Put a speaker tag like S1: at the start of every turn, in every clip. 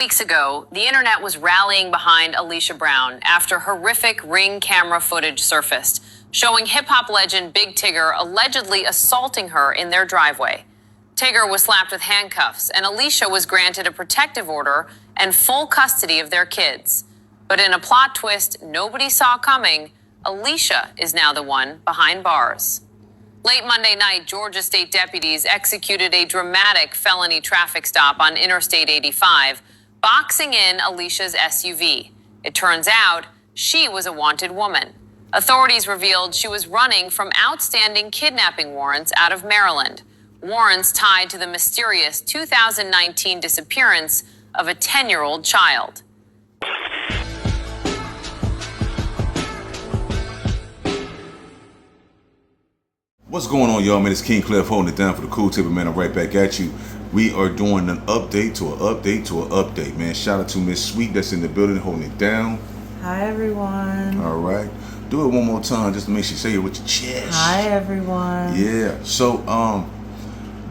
S1: Weeks ago, the internet was rallying behind Alicia Brown after horrific Ring camera footage surfaced, showing hip-hop legend Big Tigger allegedly assaulting her in their driveway. Tigger was slapped with handcuffs, and Alicia was granted a protective order and full custody of their kids. But in a plot twist nobody saw coming, Alicia is now the one behind bars. Late Monday night, Georgia state deputies executed a dramatic felony traffic stop on Interstate 85, boxing in Alicia's SUV. It turns out she was a wanted woman. Authorities revealed she was running from outstanding kidnapping warrants out of Maryland, warrants tied to the mysterious 2019 disappearance of a 10-year-old child.
S2: What's going on, y'all, man? It's King Cliff holding it down for the Cool Tipper, man. I'm right back at you. We are doing an update to an update to an update, man. Shout out to Miss Sweet that's in the building holding it down.
S3: Hi, everyone.
S2: All right. Do it one more time just to make sure you say it with your chest.
S3: Hi, everyone.
S2: Yeah. So,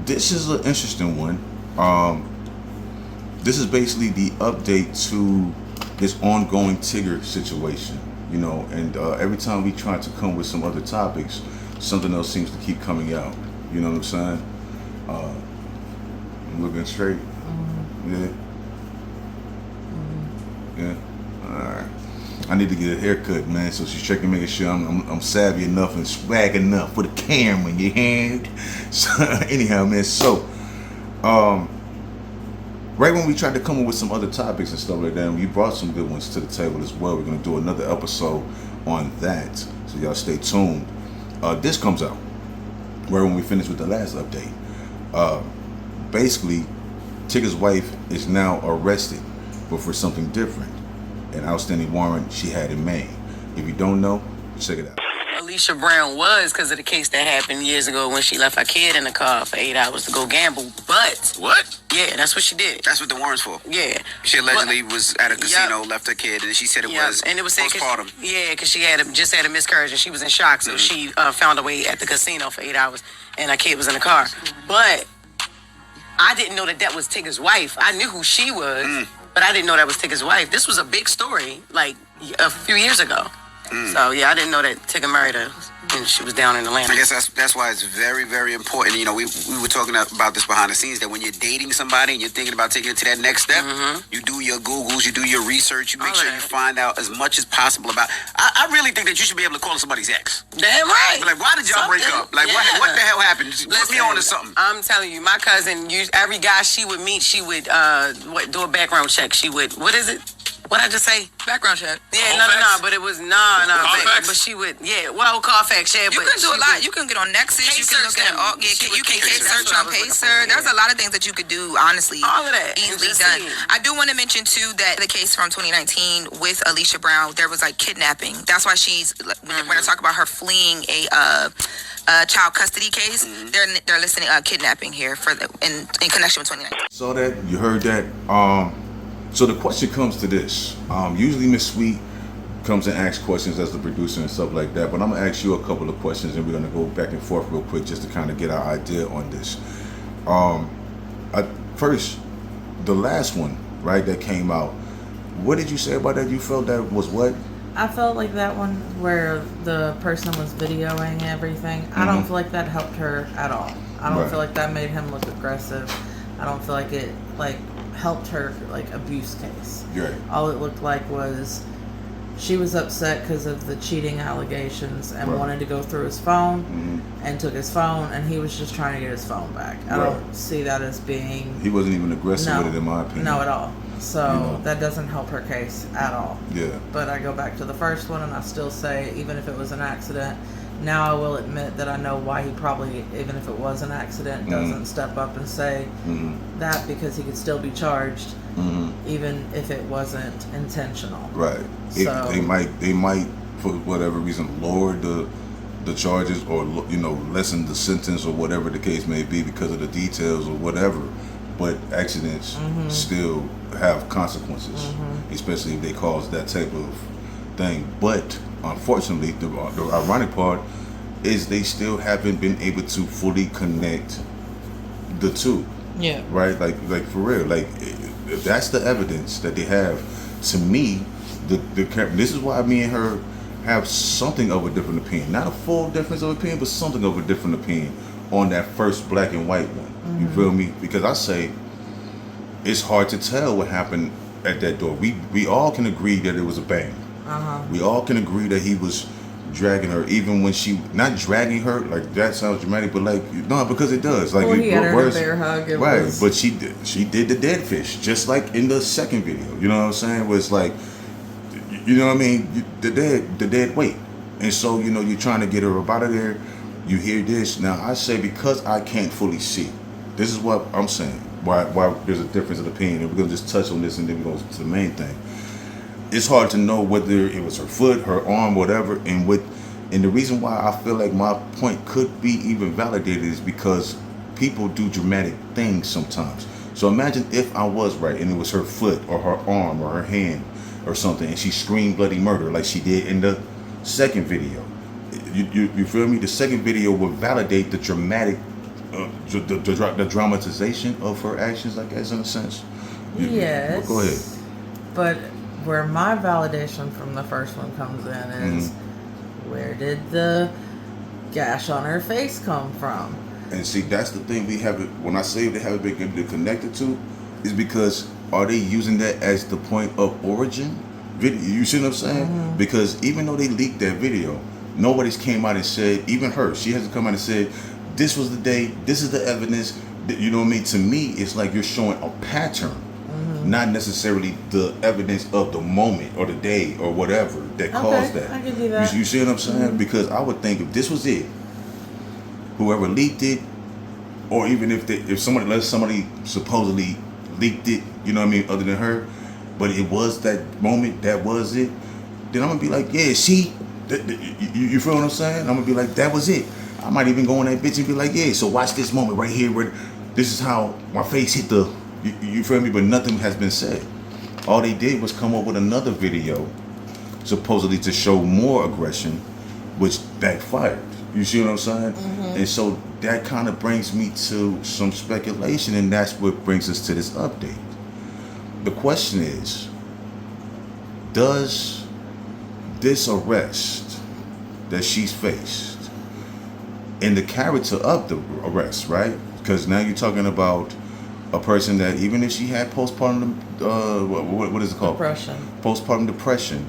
S2: this is an interesting one. This is basically the update to this ongoing Tigger situation, you know, and every time we try to come with some other topics, something else seems to keep coming out. You know what I'm saying? I'm looking straight. Mm-hmm. Yeah. Yeah. All right. I need to get a haircut, man. So she's checking, making sure I'm savvy enough and swag enough for the camera. You heard? So anyhow, man. So, right when we tried to come up with some other topics and stuff like that, we brought some good ones to the table as well. We're gonna do another episode on that. So y'all stay tuned. This comes out right when we finish with the last update. Basically, Tigger's wife is now arrested, but for something different. An outstanding warrant she had in Maine. If you don't know, check it out.
S4: Alicia Brown was because of the case that happened years ago when she left her kid in the car for 8 hours to go gamble. But
S5: what?
S4: Yeah, that's what she did.
S5: That's what the warrant's for.
S4: Yeah,
S5: she allegedly was at a casino, left her kid, and she said it was
S4: and it was
S5: postpartum.
S4: Yeah, because she just had a miscarriage and she was in shock, so she found a way at the casino for 8 hours, and her kid was in the car. But I didn't know that was Tigger's wife. I knew who she was, but I didn't know that was Tigger's wife. This was a big story, like a few years ago. So yeah, I didn't know that Tigger married her, and she was down in Atlanta.
S5: I guess that's why it's very, very important. You know, we were talking about this behind the scenes, that when you're dating somebody and you're thinking about taking it to that next step, you do your Googles, you do your research, you make sure you find out as much as possible about. I really think that you should be able to call somebody's ex.
S4: Damn right.
S5: Like, why did y'all break up? Like, what the hell happened? Put me on to something.
S4: I'm telling you, my cousin, every guy she would meet, she would do a background check. She would, what is it? What I just say?
S6: Background check.
S4: Yeah, no, but it was but she would, Carfax, yeah.
S6: You can do a lot. You can get on Nexus. You can look at all. Yeah, you can case search on Pacer. There's a lot of things that you could do. Honestly,
S4: all of that
S6: easily done. I do want to mention too that the case from 2019 with Alicia Brown, there was like kidnapping. That's why she's when I talk about her fleeing a child custody case, they're listing kidnapping here for in connection with 2019.
S2: Saw that? You heard that? So the question comes to this. Usually Miss Sweet comes and asks questions as the producer and stuff like that, but I'm gonna ask you a couple of questions and we're gonna go back and forth real quick just to kind of get our idea on this. First, the last one, right, that came out, what did you say about that? You felt that was what?
S3: I felt like that one where the person was videoing everything, I don't feel like that helped her at all. I don't feel like that made him look aggressive. I don't feel like it helped her abuse case.
S2: Right.
S3: All it looked like was she was upset because of the cheating allegations and wanted to go through his phone and took his phone, and he was just trying to get his phone back. I don't see that as being...
S2: He wasn't even aggressive with it, in my opinion.
S3: No, at all. So that doesn't help her case at all.
S2: Yeah.
S3: But I go back to the first one, and I still say, even if it was an accident, now I will admit that I know why he probably, even if it was an accident, doesn't step up and say that, because he could still be charged, even if it wasn't intentional.
S2: Right.
S3: So
S2: they might for whatever reason lower the charges, or lessen the sentence, or whatever the case may be, because of the details or whatever. But accidents still have consequences, especially if they cause that type of thing. But unfortunately, the ironic part is they still haven't been able to fully connect the two.
S3: Yeah.
S2: Right? Like for real. Like, if that's the evidence that they have, to me, this is why me and her have something of a different opinion. Not a full difference of opinion, but something of a different opinion on that first black and white one. You feel me? Because I say it's hard to tell what happened at that door. We all can agree that it was a bang. We all can agree that he was dragging her, even when she not dragging her, like that sounds dramatic, but like no, because it does. Like
S3: he had her in a bear hug.
S2: Right, but she did the dead fish, just like in the second video. You know what I'm saying? Where it's like, you know what I mean, the dead weight, and so you know you're trying to get her up out of there. You hear this now. I say because I can't fully see. This is what I'm saying. Why there's a difference of opinion, and we're gonna just touch on this, and then we go to the main thing. It's hard to know whether it was her foot, her arm, whatever, and the reason why I feel like my point could be even validated is because people do dramatic things sometimes. So imagine if I was right and it was her foot or her arm or her hand or something, and she screamed bloody murder like she did in the second video. You feel me? The second video would validate the dramatic, the dramatization of her actions, I guess, in a sense.
S3: Yes.
S2: Go ahead.
S3: But where my validation from the first one comes in is, where did the gash on her face come from?
S2: And see, that's the thing we haven't, when I say they haven't been able to connect it to, is because are they using that as the point of origin? You see what I'm saying? Because even though they leaked that video, nobody's came out and said, even her, she hasn't come out and said, this was the day, this is the evidence. You know what I mean? To me, it's like you're showing a pattern. Not necessarily the evidence of the moment or the day or whatever that caused that.
S3: I can do that.
S2: You see what I'm saying? Because I would think if this was it, whoever leaked it, or even if somebody supposedly leaked it, you know what I mean, other than her, but it was that moment, that was it, then I'm gonna be like, yeah, see, you feel what I'm saying? I'm gonna be like, that was it. I might even go on that bitch and be like, yeah, so watch this moment right here where this is how my face hit the. You feel me? But nothing has been said. All they did was come up with another video, supposedly to show more aggression, which backfired. You see what I'm saying? And so that kind of brings me to some speculation, and that's what brings us to this update. The question is, does this arrest that she's faced, in the character of the arrest, right? Because now you're talking about a person that even if she had postpartum, what is it called?
S3: Depression.
S2: Postpartum depression.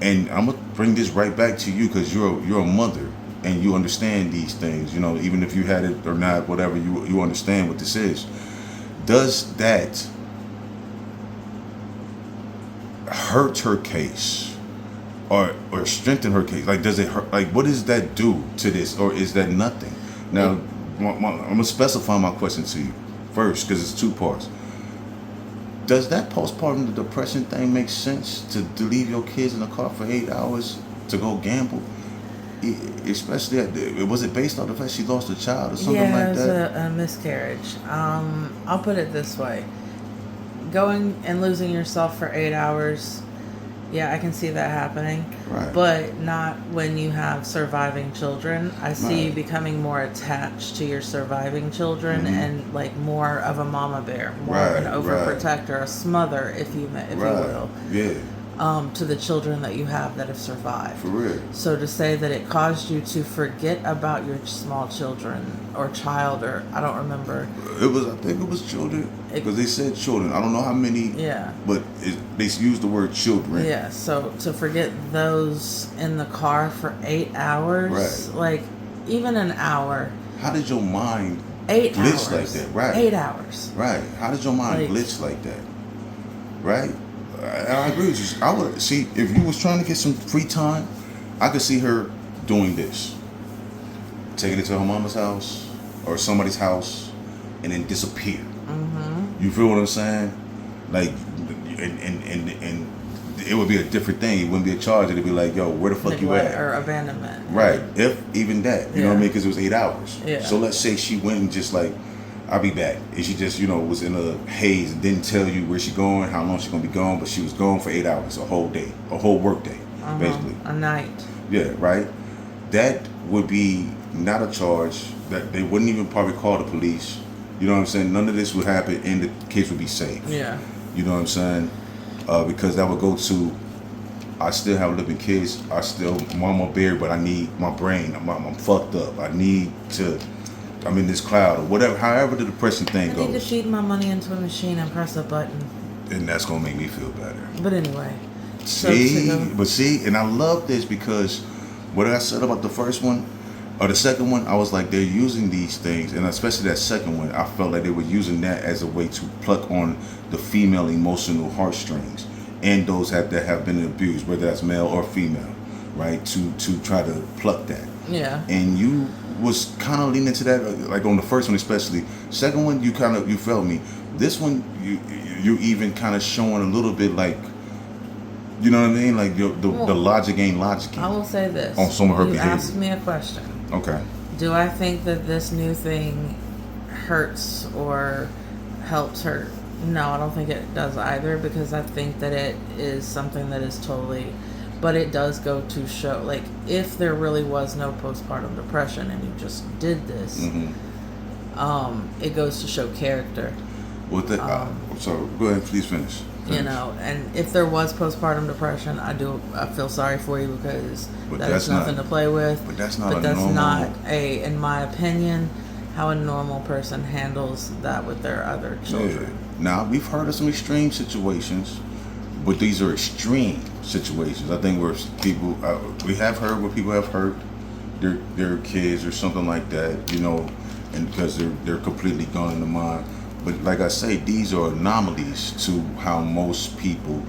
S2: And I'm gonna bring this right back to you because you're a mother and you understand these things. You know, even if you had it or not, whatever, you understand what this is. Does that hurt her case or strengthen her case? Like, does it hurt? Like, what does that do to this, or is that nothing? Now, I'm gonna specify my question to you first because it's two parts. Does that postpartum depression thing make sense to leave your kids in the car for 8 hours to go gamble? Especially, was it based on the fact she lost a child or something like that? Yeah,
S3: it was a miscarriage. I'll put it this way. Going and losing yourself for 8 hours, yeah, I can see that happening.
S2: Right.
S3: But not when you have surviving children. I see you becoming more attached to your surviving children and like more of a mama bear, more of an overprotector, a smother, if you will.
S2: Yeah.
S3: To the children that you have that have survived.
S2: For real.
S3: So to say that it caused you to forget about your small children or child, or I don't remember.
S2: I think it was children, because they said children. I don't know how many.
S3: Yeah.
S2: But they used the word children.
S3: Yeah. So to forget those in the car for 8 hours, like even an hour.
S2: How did your mind
S3: 8
S2: glitch
S3: hours
S2: like that? Right.
S3: 8 hours.
S2: Right. How did your mind glitch like that? Right. I agree with you. I would see if you was trying to get some free time, I could see her doing this, taking it to her mama's house or somebody's house, and then disappear. You feel what I'm saying? Like, and it would be a different thing. It wouldn't be a charge. It'd be like, yo, where the fuck you at?
S3: Or abandonment.
S2: Right. If even that, you know what I mean? Because it was 8 hours.
S3: Yeah.
S2: So let's say she went and just like, I'll be back. And she just, was in a haze and didn't tell you where she going, how long she gonna be gone, but she was gone for 8 hours, a whole day, a whole work day, basically.
S3: A night.
S2: Yeah, right? That would be not a charge. That they wouldn't even probably call the police. You know what I'm saying? None of this would happen, and the kids would be safe.
S3: Yeah.
S2: You know what I'm saying? Because that would go to, I still have living kids. I still, mama bear, but I need my brain. I'm fucked up. I'm in this cloud or whatever. However the depression thing
S3: I need to
S2: goes,
S3: feed my money into a machine and press a button.
S2: and that's gonna make me feel better.
S3: But anyway.
S2: See, and I love this because what I said about the first one or the second one, I was like, they're using these things, and especially that second one, I felt like they were using that as a way to pluck on the female emotional heartstrings and those that have been abused, whether that's male or female, right? To try to pluck that.
S3: Yeah.
S2: And you was kind of leaning to that, like on the first one especially. Second one, you felt me. This one, you even kind of showing a little bit like, you know what I mean? Like the logic ain't logic.
S3: I will say this.
S2: On some of her behavior.
S3: You asked me a question.
S2: Okay.
S3: Do I think that this new thing hurts or helps her? No, I don't think it does either, because I think that it is something that is totally, but it does go to show, like, if there really was no postpartum depression and you just did this, it goes to show character.
S2: Well, so go ahead, please finish.
S3: You know, and if there was postpartum depression, I feel sorry for you, because that's nothing to play with.
S2: But that's not
S3: in my opinion, how a normal person handles that with their other children.
S2: Yeah. Now, we've heard of some extreme situations, but these are extreme situations. I think where people, we have heard where people have hurt their kids or something like that, you know, and because they're completely gone in the mind. But like I say, these are anomalies to how most people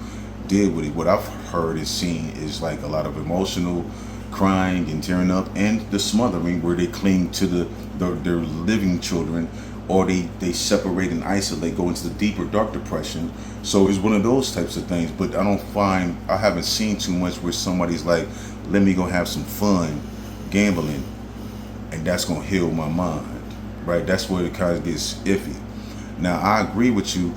S2: deal with it. What I've heard and seen is like a lot of emotional crying and tearing up, and the smothering where they cling to their living children, or they separate and isolate, go into the deeper dark depression. So it's one of those types of things. But I haven't seen too much where somebody's like, let me go have some fun gambling, and that's gonna heal my mind, right? That's where it kind of gets iffy. Now, I agree with you.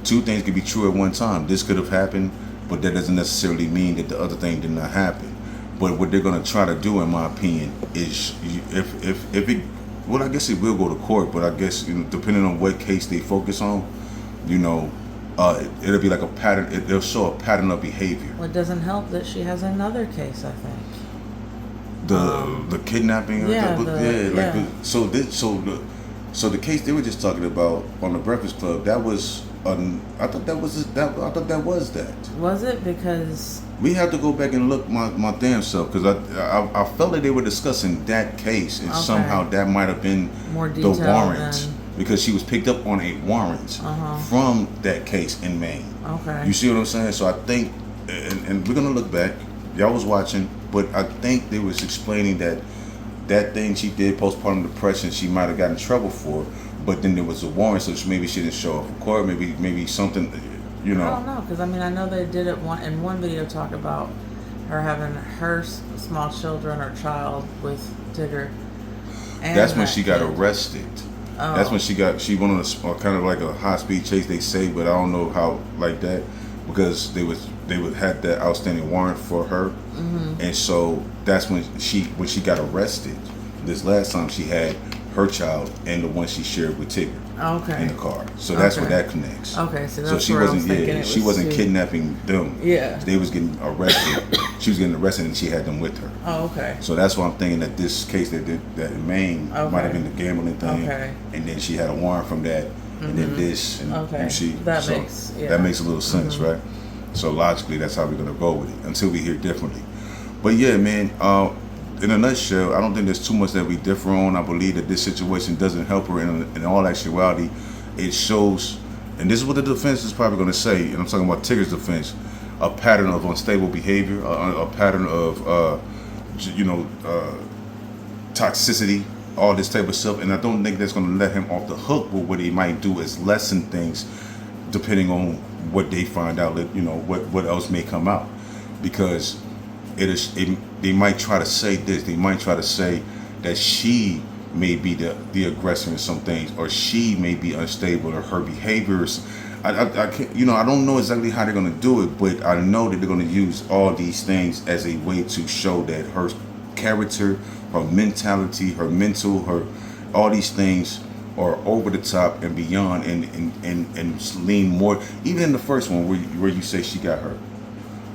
S2: Two things could be true at one time. This could have happened, but that doesn't necessarily mean that the other thing did not happen. But what they're going to try to do, in my opinion, is if it, well, I guess it will go to court, but I guess, you know, depending on what case they focus on, you know, it'll be like a pattern. It'll show a pattern of behavior.
S3: Well, it doesn't help that she has another case, I think.
S2: The kidnapping. So the case they were just talking about on the Breakfast Club, that was I thought that was that.
S3: Was it? Because
S2: we have to go back and look my damn self, because I felt like they were discussing that case, and somehow that might have been
S3: more
S2: the warrant, because she was picked up on a warrant from that case in Maine.
S3: Okay.
S2: You see what I'm saying? So I think, and we're gonna look back. Y'all was watching, but I think they was explaining that thing she did, postpartum depression, she might have gotten in trouble for, but then there was a warrant, so maybe she didn't show up for court, maybe something, you know.
S3: I don't know, because I mean, I know they did it in one video, talk about her having her small children or child with Tigger. And
S2: that's when she got arrested.
S3: Oh.
S2: That's when she went on a kind of like a high speed chase, they say, but I don't know how like that, because they would had that outstanding warrant for her, and so that's when she got arrested. This last time, she had her child and the one she shared with Tigger in the car. So that's where that connects.
S3: Okay, so that's
S2: so she
S3: where
S2: wasn't.
S3: I was thinking
S2: she wasn't kidnapping them.
S3: Yeah,
S2: they was getting arrested. She was getting arrested, and she had them with her.
S3: Oh, okay.
S2: So that's why I'm thinking that this case that in Maine might have been the gambling thing, and then she had a warrant from that, and then this, and that makes a little sense, right? So logically, that's how we're gonna go with it until we hear differently. But yeah, man. In a nutshell, I don't think there's too much that we differ on. I believe that this situation doesn't help her. In all actuality, it shows, and this is what the defense is probably going to say, and I'm talking about Tigger's defense, a pattern of unstable behavior, a pattern of, toxicity, all this type of stuff. And I don't think that's going to let him off the hook. But what he might do is lessen things, depending on what they find out. You know, what else may come out, because they might try to say this. They might try to say that she may be the aggressor in some things, or she may be unstable, or her behaviors. I can't, I don't know exactly how they're going to do it, but I know that they're going to use all these things as a way to show that her character, her mentality, her mental, all these things are over the top and beyond, and lean more. Even in the first one where you say she got hurt,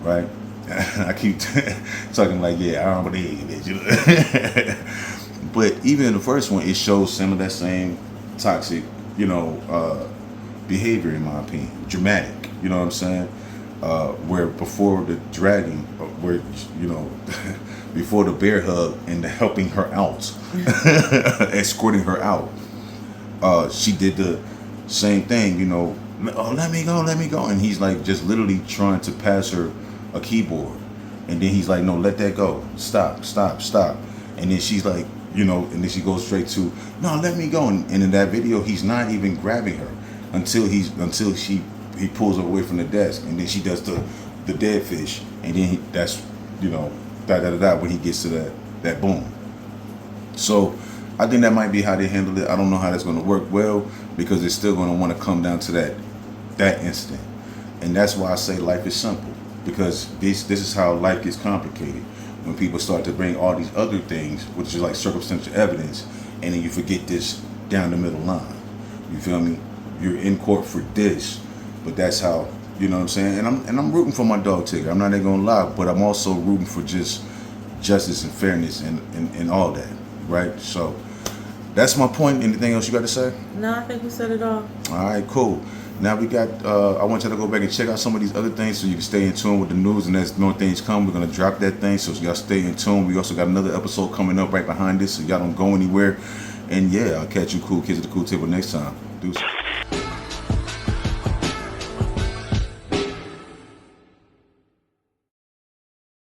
S2: right? I keep talking like, yeah, I don't believe it, you know? But even in the first one, it shows some of that same toxic, behavior, in my opinion. Dramatic, you know what I'm saying? Where before the dragging, where, before the bear hug and the helping her out, escorting her out, she did the same thing, oh, let me go. And he's like just literally trying to pass her a keyboard. And then he's like, no, let that go. Stop. And then she's like, and then she goes straight to, no, let me go. And in that video, he's not even grabbing her until he pulls her away from the desk. And then she does the dead fish. And then that's, when he gets to that boom. So I think that might be how they handle it. I don't know how that's going to work well, because it's still going to want to come down to that incident. And that's why I say life is simple, because this is how life gets complicated. When people start to bring all these other things, which is like circumstantial evidence, and then you forget this down the middle line. You feel me? You're in court for this, but that's how, you know what I'm saying? And I'm rooting for my dog Tigga. I'm not even gonna lie, but I'm also rooting for just justice and fairness and all that, right? So that's my point. Anything else you got to say?
S3: No, I think we said it all.
S2: All right, cool. Now we got, I want you to go back and check out some of these other things so you can stay in tune with the news, and as more things come, we're going to drop that thing, so y'all stay in tune. We also got another episode coming up right behind this, so y'all don't go anywhere. And yeah, I'll catch you cool kids at the cool table next time. Deuces.